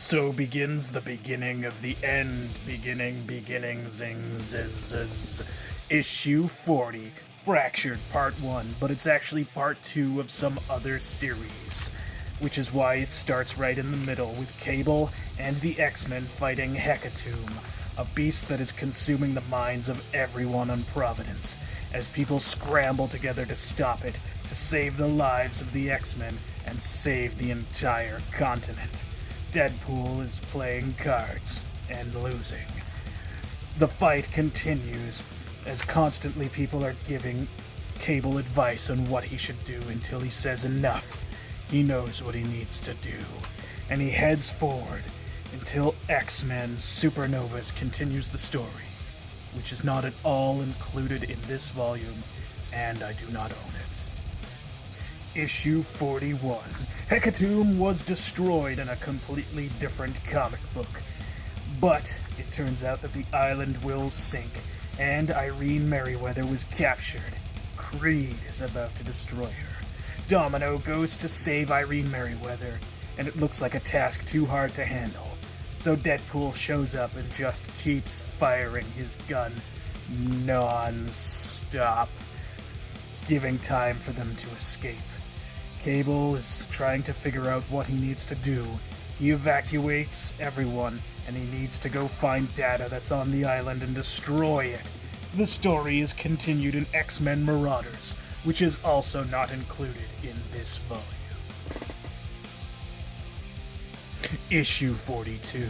So begins the beginning of the end, beginnings, issue 40, Fractured Part 1, but it's actually Part 2 of some other series, which is why it starts right in the middle with Cable and the X-Men fighting Hecatomb, a beast that is consuming the minds of everyone on Providence, as people scramble together to stop it, to save the lives of the X-Men, and save the entire continent. Deadpool is playing cards and losing. The fight continues as constantly people are giving Cable advice on what he should do until he says enough. He knows what he needs to do, and he heads forward until X-Men Supernovas continues the story, which is not at all included in this volume, and I do not own it. Issue 41. Hecatomb was destroyed in a completely different comic book. But it turns out that the island will sink, and Irene Merriweather was captured. Creed is about to destroy her. Domino goes to save Irene Merriweather, and it looks like a task too hard to handle. So Deadpool shows up and just keeps firing his gun non-stop, giving time for them to escape. Cable is trying to figure out what he needs to do. He evacuates everyone, and he needs to go find data that's on the island and destroy it. The story is continued in X-Men Marauders, which is also not included in this volume. Issue 42.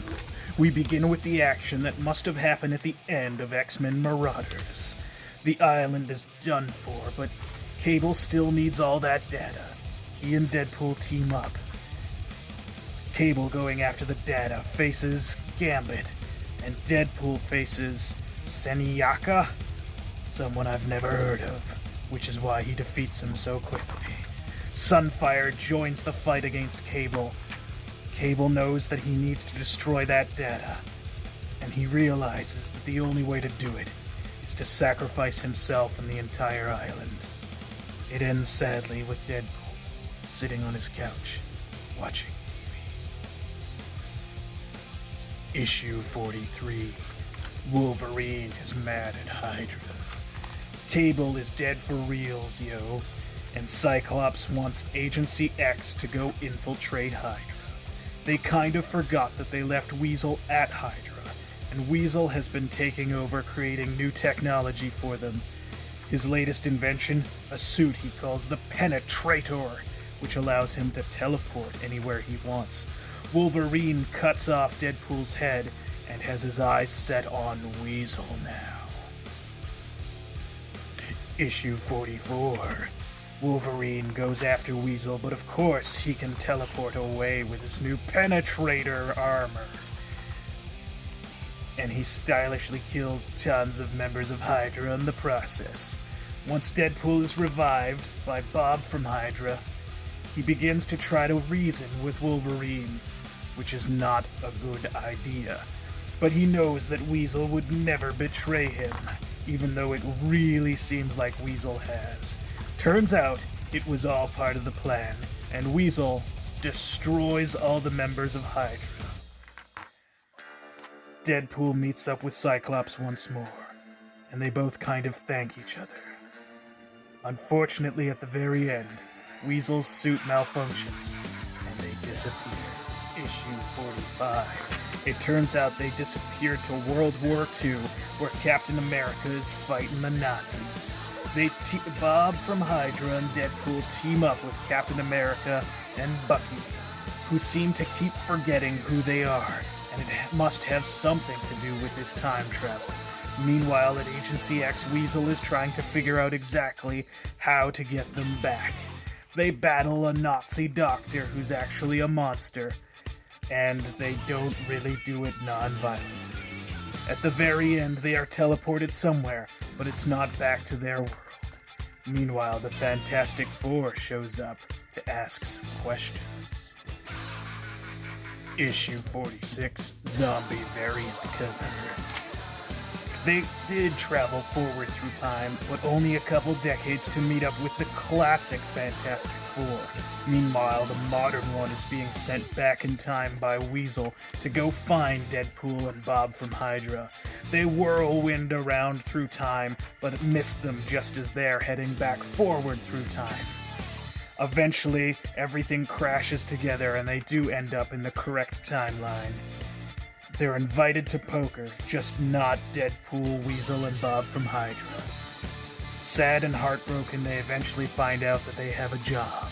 We begin with the action that must have happened at the end of X-Men Marauders. The island is done for, but Cable still needs all that data. He and Deadpool team up. Cable going after the data faces Gambit, and Deadpool faces Senyaka, someone I've never heard of, which is why he defeats him so quickly. Sunfire joins the fight against Cable. Cable knows that he needs to destroy that data, and he realizes that the only way to do it is to sacrifice himself and the entire island. It ends sadly with Deadpool sitting on his couch, watching TV. Issue 43. Wolverine is mad at Hydra. Cable is dead for reals, yo, and Cyclops wants Agency X to go infiltrate Hydra. They kind of forgot that they left Weasel at Hydra, and Weasel has been taking over, creating new technology for them. His latest invention, a suit he calls the Penetrator, which allows him to teleport anywhere he wants. Wolverine cuts off Deadpool's head and has his eyes set on Weasel now. Issue 44. Wolverine goes after Weasel, but of course he can teleport away with his new Penetrator armor. And he stylishly kills tons of members of Hydra in the process. Once Deadpool is revived by Bob from Hydra, he begins to try to reason with Wolverine, which is not a good idea. But he knows that Weasel would never betray him, even though it really seems like Weasel has. Turns out, it was all part of the plan, and Weasel destroys all the members of Hydra. Deadpool meets up with Cyclops once more, and they both kind of thank each other. Unfortunately, at the very end, Weasel's suit malfunctions, and they disappear. Issue 45. It turns out they disappeared to World War II, where Captain America is fighting the Nazis. Bob from Hydra and Deadpool team up with Captain America and Bucky, who seem to keep forgetting who they are, and it must have something to do with this time travel. Meanwhile, at Agency X, Weasel is trying to figure out exactly how to get them back. They battle a Nazi doctor who's actually a monster, and they don't really do it non-violently. At the very end, they are teleported somewhere, but it's not back to their world. Meanwhile, the Fantastic Four shows up to ask some questions. Issue 46, Zombie Variant Cover. They did travel forward through time, but only a couple decades to meet up with the classic Fantastic Four. before. Meanwhile, the modern one is being sent back in time by Weasel to go find Deadpool and Bob from Hydra. They whirlwind around through time, but miss them just as they're heading back forward through time. Eventually, everything crashes together and they do end up in the correct timeline. They're invited to poker, just not Deadpool, Weasel, and Bob from Hydra. Sad and heartbroken, they eventually find out that they have a job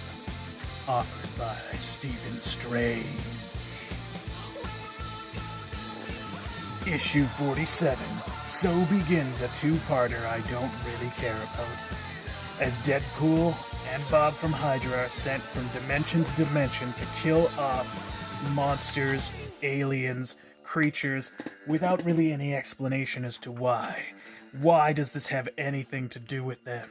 offered by Stephen Strange. Issue 47. So begins a two-parter I don't really care about. As Deadpool and Bob from Hydra are sent from dimension to dimension to kill off monsters, aliens, creatures, without really any explanation as to why. Why does this have anything to do with them?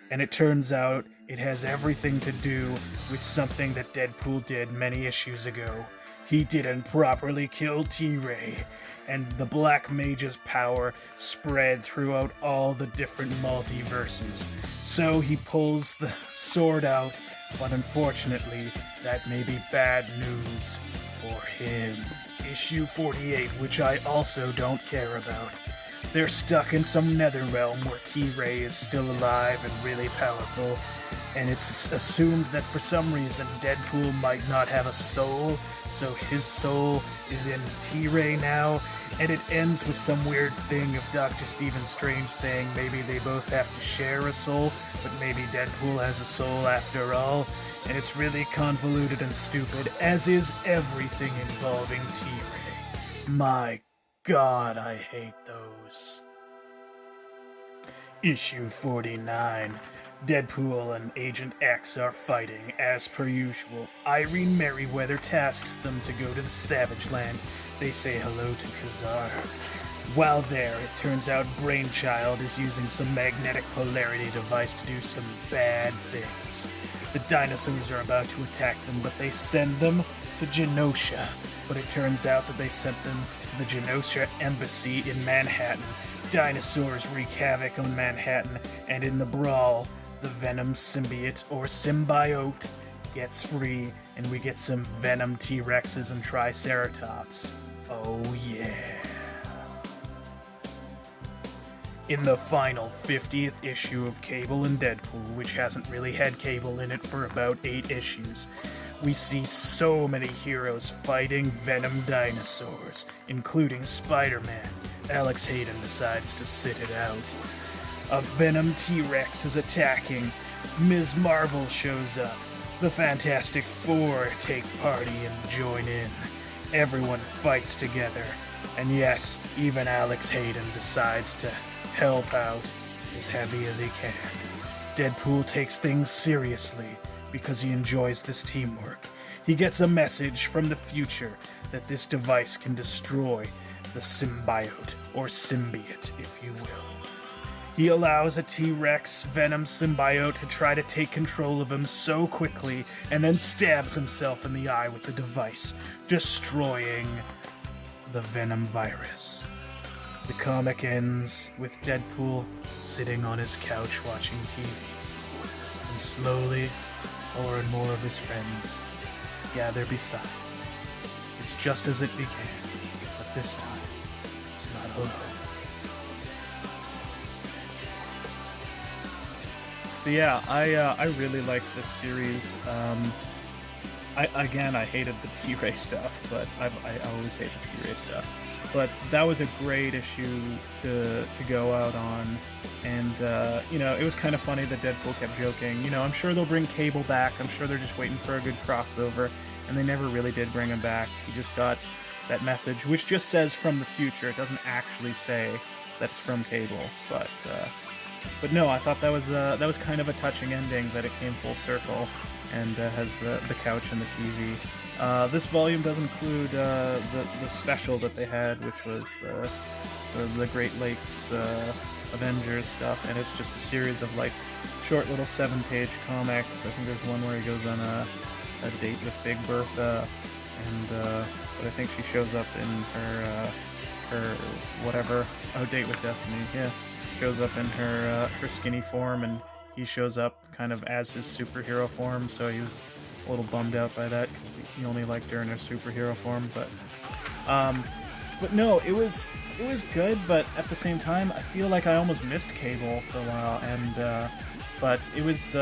And it turns out it has everything to do with something that Deadpool did many issues ago. He didn't properly kill T-Ray, and the Black Mage's power spread throughout all the different multiverses. So he pulls the sword out, but unfortunately, that may be bad news for him. Issue 48, which I also don't care about. They're stuck in some nether realm where T-Ray is still alive and really powerful, and it's assumed that for some reason Deadpool might not have a soul, so his soul is in T-Ray now, and it ends with some weird thing of Dr. Stephen Strange saying maybe they both have to share a soul, but maybe Deadpool has a soul after all, and it's really convoluted and stupid, as is everything involving T-Ray. My God, I hate those. Issue 49. Deadpool and Agent X are fighting, as per usual. Irene Merriweather tasks them to go to the Savage Land. They say hello to Kazar. While there, it turns out Brainchild is using some magnetic polarity device to do some bad things. The dinosaurs are about to attack them, but they send them to Genosha. But it turns out that they sent them to the Genosha Embassy in Manhattan. Dinosaurs wreak havoc on Manhattan, and in the brawl, the Venom symbiote, or symbiote, gets free, and we get some Venom T-Rexes and Triceratops. Oh yeah. In the final 50th issue of Cable and Deadpool, which hasn't really had Cable in it for about 8 issues, we see so many heroes fighting Venom dinosaurs, including Spider-Man. Alex Hayden decides to sit it out. A Venom T-Rex is attacking. Ms. Marvel shows up. The Fantastic Four take party and join in. Everyone fights together. And yes, even Alex Hayden decides to help out as heavy as he can. Deadpool takes things seriously because he enjoys this teamwork. He gets a message from the future that this device can destroy the symbiote, or symbiote, if you will. He allows a T-Rex Venom symbiote to try to take control of him so quickly, and then stabs himself in the eye with the device, destroying the Venom virus. The comic ends with Deadpool sitting on his couch watching TV, and slowly, more and more of his friends gather beside him. It's just as it began, but this time, it's not over. So yeah, I really like this series. I hated the T-Ray stuff, but I always hate the T-Ray stuff. But that was a great issue to go out on, and it was kind of funny that Deadpool kept joking. I'm sure they'll bring Cable back. I'm sure they're just waiting for a good crossover, and they never really did bring him back. He just got that message, which just says from the future. It doesn't actually say that it's from Cable, but no, I thought that was kind of a touching ending, that it came full circle and has the couch and the TV. This volume does include the special that they had, which was the Great Lakes Avengers stuff, and it's just a series of like short little 7-page comics. I think there's one where he goes on a date with Big Bertha, and but I think she shows up in her whatever, date with Destiny, yeah. Shows up in her skinny form, and he shows up kind of as his superhero form, so he was a little bummed out by that because he only liked her in her superhero form. But no, it was good. But at the same time, I feel like I almost missed Cable for a while, and but it was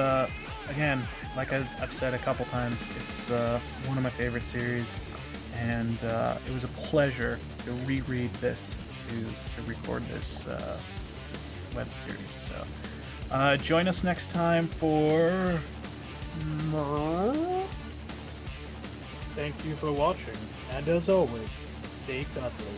again, like I've said a couple times, it's one of my favorite series, and it was a pleasure to reread this, to record this web series. So join us next time for. Thank you for watching, and as always, stay cuddly.